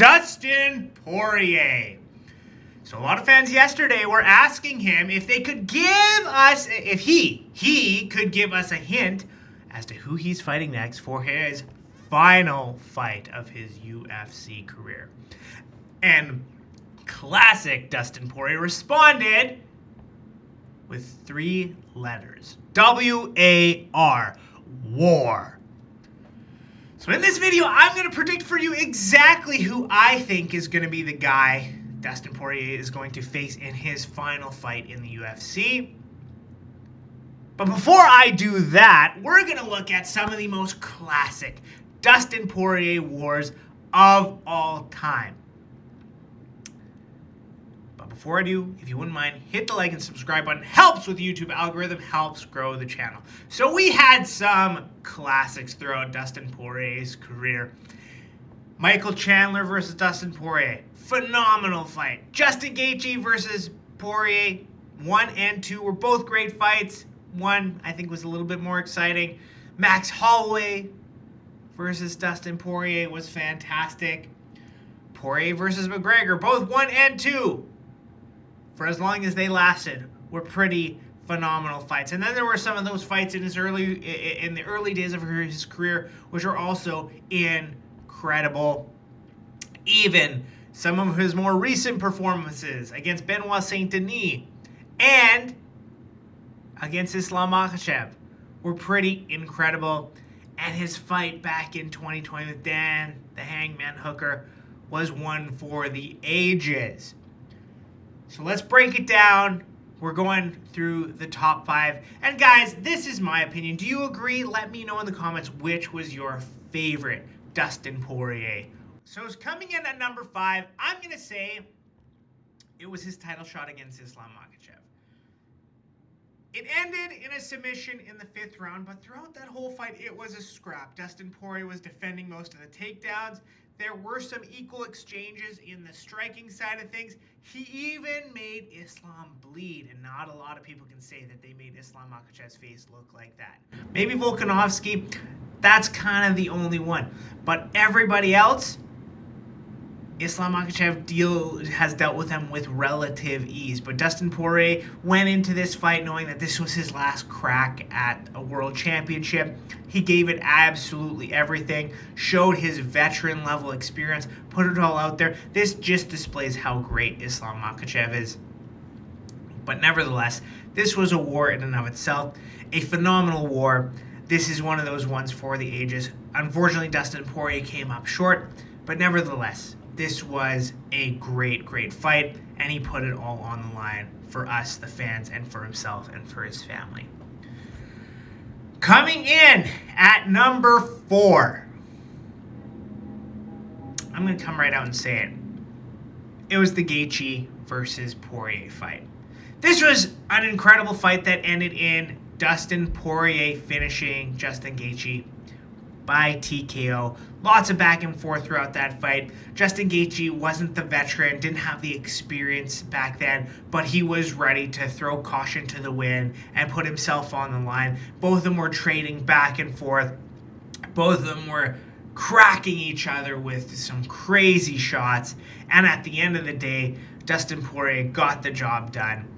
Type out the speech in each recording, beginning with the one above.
Dustin Poirier. So a lot of fans yesterday were asking him if they could give us, if he could give us a hint as to who he's fighting next for his final fight of his UFC career. And classic Dustin Poirier responded with 3 letters. W-A-R. War. So in this video, I'm going to predict for you exactly who I think is going to be the guy Dustin Poirier is going to face in his final fight in the UFC. But before I do that, we're going to look at some of the most classic Dustin Poirier wars of all time. But before I do, if you wouldn't mind, hit the like and subscribe button. Helps with the YouTube algorithm, helps grow the channel. So we had some classics throughout Dustin Poirier's career. Michael Chandler versus Dustin Poirier. Phenomenal fight. Justin Gaethje versus Poirier. 1 and 2 were both great fights. 1, I think, was a little bit more exciting. Max Holloway versus Dustin Poirier was fantastic. Poirier versus McGregor, both 1 and 2, for as long as they lasted, were pretty phenomenal fights. And then there were some of those fights in the early days of his career, which are also incredible. Even some of his more recent performances against Benoit Saint Denis and against Islam Makhachev were pretty incredible. And his fight back in 2020 with Dan the Hangman Hooker was one for the ages. So let's break it down. We're going through the top 5. And guys, this is my opinion. Do you agree? Let me know in the comments which was your favorite Dustin Poirier. So it's coming in at number 5. I'm going to say it was his title shot against Islam Makhachev. It ended in a submission in the 5th round, but throughout that whole fight, it was a scrap. Dustin Poirier was defending most of the takedowns. There were some equal exchanges in the striking side of things. He even made Islam bleed, and not a lot of people can say that they made Islam Makhachev's face look like that. Maybe Volkanovski, that's kind of the only one. But everybody else, Islam Makhachev has dealt with them with relative ease. But Dustin Poirier went into this fight knowing that this was his last crack at a world championship. He gave it absolutely everything, showed his veteran level experience, put it all out there. This just displays how great Islam Makhachev is. But nevertheless, this was a war in and of itself, a phenomenal war. This is one of those ones for the ages. Unfortunately, Dustin Poirier came up short, but nevertheless, this was a great, great fight, and he put it all on the line for us, the fans, and for himself and for his family. Coming in at number 4, I'm going to come right out and say it. It was the Gaethje versus Poirier fight. This was an incredible fight that ended in Dustin Poirier finishing Justin Gaethje by TKO. Lots of back and forth throughout that fight. Justin Gaethje wasn't the veteran, didn't have the experience back then, but he was ready to throw caution to the wind and put himself on the line. Both of them were trading back and forth. Both of them were cracking each other with some crazy shots. And at the end of the day, Dustin Poirier got the job done.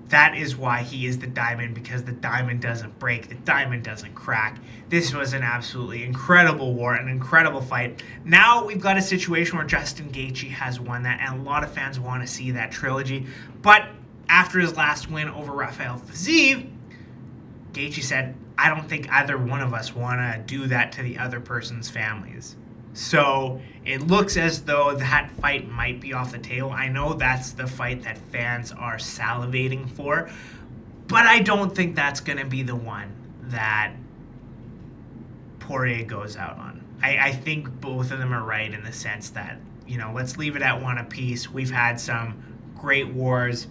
That is why he is the diamond, because the diamond doesn't break, the diamond doesn't crack. This was an absolutely incredible war, an incredible fight. Now we've got a situation where Justin Gaethje has won that, and a lot of fans want to see that trilogy. But after his last win over Rafael Fiziev, Gaethje said, I don't think either one of us want to do that to the other person's families. So it looks as though that fight might be off the table. I know that's the fight that fans are salivating for, but I don't think that's going to be the one that Poirier goes out on. I think both of them are right in the sense that, let's leave it at 1 apiece. We've had some great wars.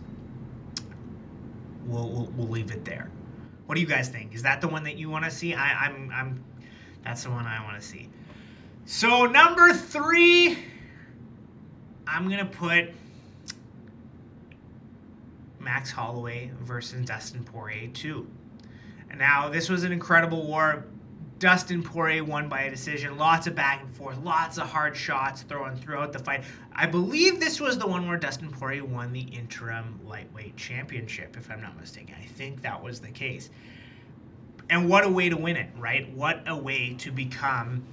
We'll leave it there. What do you guys think? Is that the one that you want to see? That's the one I want to see. So number 3, I'm going to put Max Holloway versus Dustin Poirier 2. And now, this was an incredible war. Dustin Poirier won by a decision. Lots of back and forth, lots of hard shots thrown throughout the fight. I believe this was the one where Dustin Poirier won the interim lightweight championship, if I'm not mistaken. I think that was the case. And what a way to win it, right? What a way to become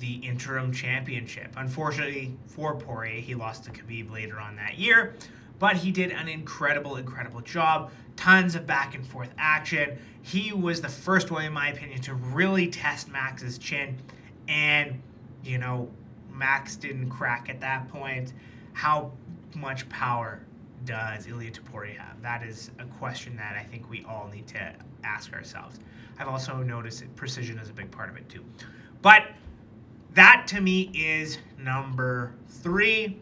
the interim championship. Unfortunately for Poirier, he lost to Khabib later on that year, but he did an incredible job. Tons of back and forth action. He was the first one, in my opinion, to really test Max's chin, and Max didn't crack at that point. How much power does Ilia Topuria have? That is a question that I think we all need to ask ourselves. I've also noticed that precision is a big part of it too. But that to me is number 3.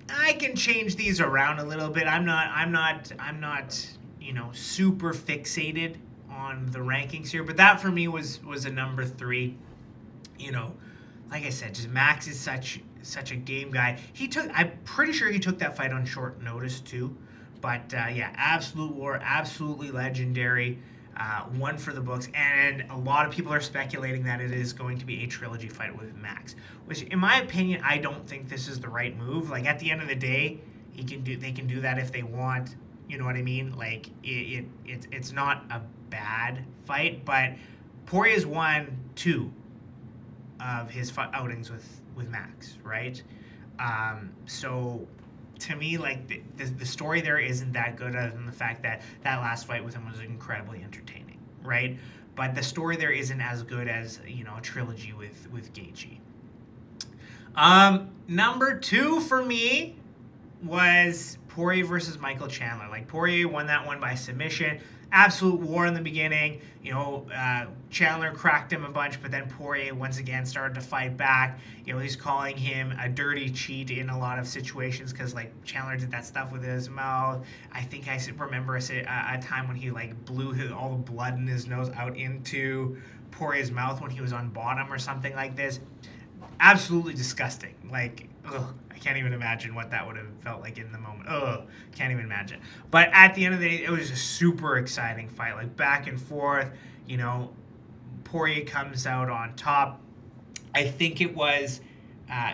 I can change these around a little bit. I'm not super fixated on the rankings here, but that for me was a number 3. Like I said, just Max is such a game guy. I'm pretty sure he took that fight on short notice too. But yeah, absolute war, absolutely legendary. One for the books, and a lot of people are speculating that it is going to be a trilogy fight with Max, which in my opinion, I don't think this is the right move. Like, at the end of the day, they can do that if they want. You know what I mean? Like, it's not a bad fight, but Poirier's won 2 of his outings with Max, right? So to me, like, the story there isn't that good, other than the fact that last fight with him was incredibly entertaining, right? But the story there isn't as good as a trilogy with Gaethje. Number 2 for me was Poirier versus Michael Chandler. Like, Poirier won that one by submission. Absolute war in the beginning. Chandler cracked him a bunch, but then Poirier once again started to fight back. He's calling him a dirty cheat in a lot of situations because, like, Chandler did that stuff with his mouth. I think I remember a time when he, like, blew all the blood in his nose out into Poirier's mouth when he was on bottom or something like this. Absolutely disgusting. Like, ugh, I can't even imagine what that would have felt like in the moment. Ugh, can't even imagine. But at the end of the day, it was a super exciting fight. Like, back and forth, Poirier comes out on top. I think it was,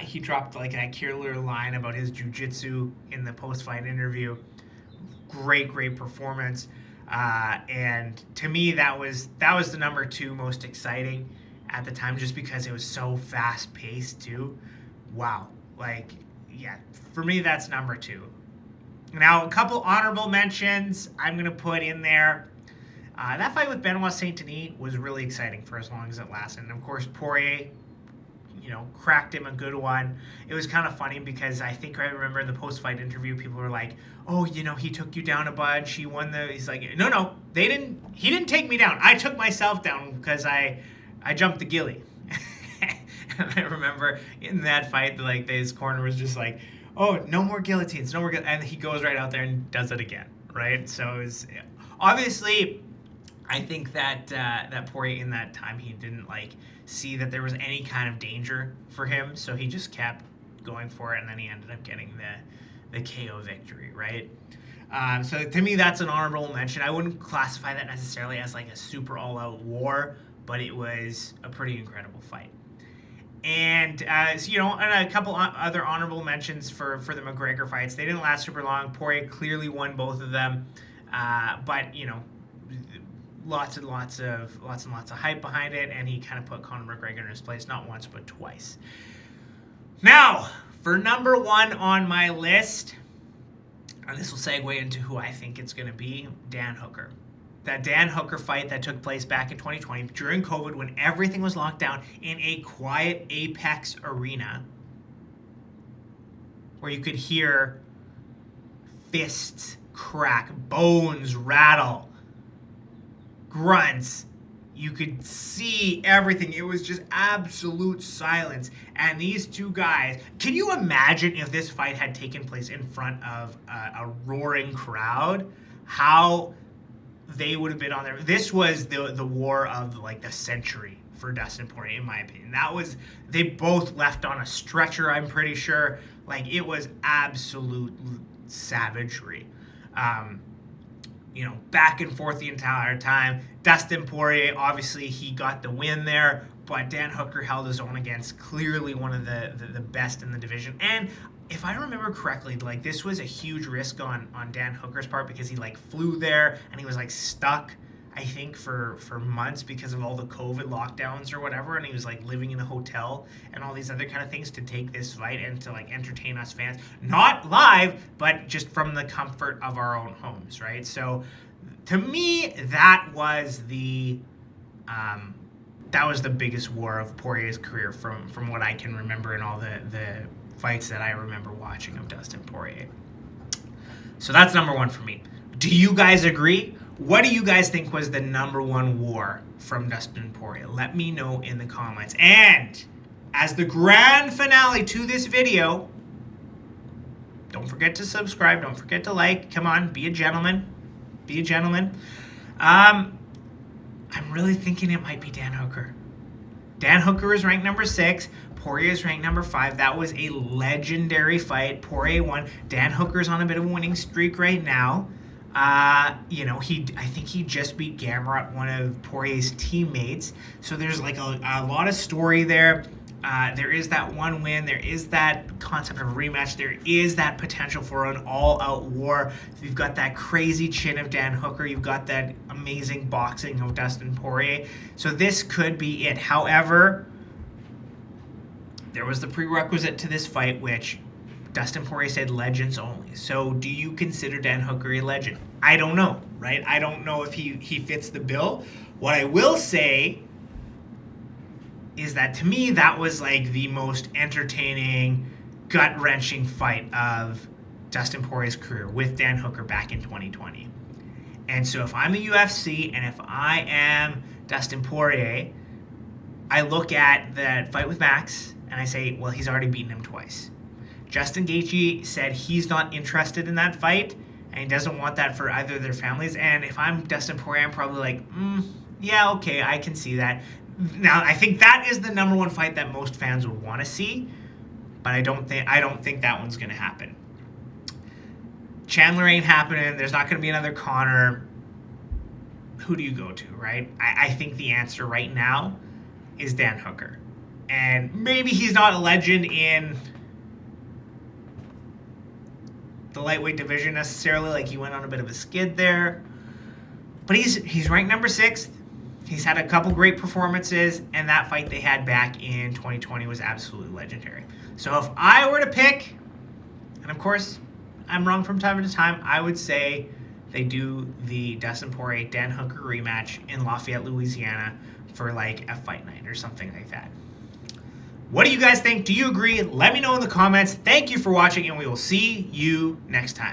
he dropped like a killer line about his jiu-jitsu in the post-fight interview. Great performance. And to me, that was the number 2 most exciting at the time, just because it was so fast-paced too. Wow. Like, yeah, for me, that's number 2. Now, a couple honorable mentions I'm going to put in there. That fight with Benoit Saint-Denis was really exciting for as long as it lasted. And, of course, Poirier, cracked him a good one. It was kind of funny because I remember in the post-fight interview, people were like, oh, he took you down a bunch. He's like, no, he didn't take me down. I took myself down because I jumped the ghillie. And I remember in that fight, like, his corner was just like, oh, no more guillotines, and he goes right out there and does it again, right? So it was, obviously, I think that Poirier in that time, he didn't see that there was any kind of danger for him, so he just kept going for it, and then he ended up getting the KO victory, right? So to me, that's an honorable mention. I wouldn't classify that necessarily as like a super all-out war, but it was a pretty incredible fight. And and a couple other honorable mentions for the McGregor fights. They didn't last super long. Poirier clearly won both of them, but lots and lots of hype behind it, and he kind of put Conor McGregor in his place not once but twice. Now, for number 1 on my list, and this will segue into who I think it's going to be, Dan Hooker. That Dan Hooker fight that took place back in 2020 during COVID, when everything was locked down, in a quiet Apex arena where you could hear fists crack, bones rattle, grunts. You could see everything. It was just absolute silence. And these 2 guys, can you imagine if this fight had taken place in front of a roaring crowd? How they would have been on there. This was the war of the century for Dustin Poirier, in my opinion. They both left on a stretcher, I'm pretty sure. Like, it was absolute savagery. back and forth the entire time. Dustin Poirier, obviously, he got the win there, but Dan Hooker held his own against clearly one of the best in the division. And if I remember correctly, like, this was a huge risk on Dan Hooker's part because he like flew there and he was like stuck, I think, for months because of all the COVID lockdowns or whatever, and he was like living in a hotel and all these other kind of things to take this fight and to like entertain us fans, not live, but just from the comfort of our own homes, right? So to me, that was the biggest war of Poirier's career from what I can remember in all the fights that I remember watching of Dustin Poirier. So that's number one for me. Do you guys agree? What do you guys think was the number one war from Dustin Poirier? Let me know in the comments. And as the grand finale to this video, don't forget to subscribe. Don't forget to like. Come on, be a gentleman. Be a gentleman. I'm really thinking it might be Dan Hooker. Dan Hooker is ranked number 6. Poirier is ranked number 5. That was a legendary fight. Poirier won. Dan Hooker's on a bit of a winning streak right now. I think he just beat Gamrot, one of Poirier's teammates. So there's like a lot of story there. There is that one win. There is that concept of a rematch. There is that potential for an all-out war. You've got that crazy chin of Dan Hooker. You've got that amazing boxing of Dustin Poirier. So this could be it. However, there was the prerequisite to this fight, which Dustin Poirier said legends only. So do you consider Dan Hooker a legend? I don't know, right? I don't know if he fits the bill. What I will say is that to me, that was like the most entertaining, gut-wrenching fight of Dustin Poirier's career with Dan Hooker back in 2020. And so if I'm the UFC and if I am Dustin Poirier, I look at that fight with Max and I say, well, he's already beaten him twice. Justin Gaethje said he's not interested in that fight and he doesn't want that for either of their families. And if I'm Dustin Poirier, I'm probably like, yeah, okay, I can see that. Now, I think that is the number one fight that most fans would want to see, but I don't think that one's going to happen. Chandler ain't happening. There's not going to be another Conor. Who do you go to, right? I think the answer right now is Dan Hooker. And maybe he's not a legend in the lightweight division necessarily, like he went on a bit of a skid there, but he's ranked number 6. He's had a couple great performances, and that fight they had back in 2020 was absolutely legendary. So if I were to pick, and of course I'm wrong from time to time, I would say they do the Dustin Poirier Dan Hooker rematch in Lafayette, Louisiana for like a fight night or something like that. What do you guys think? Do you agree? Let me know in the comments. Thank you for watching, and we will see you next time.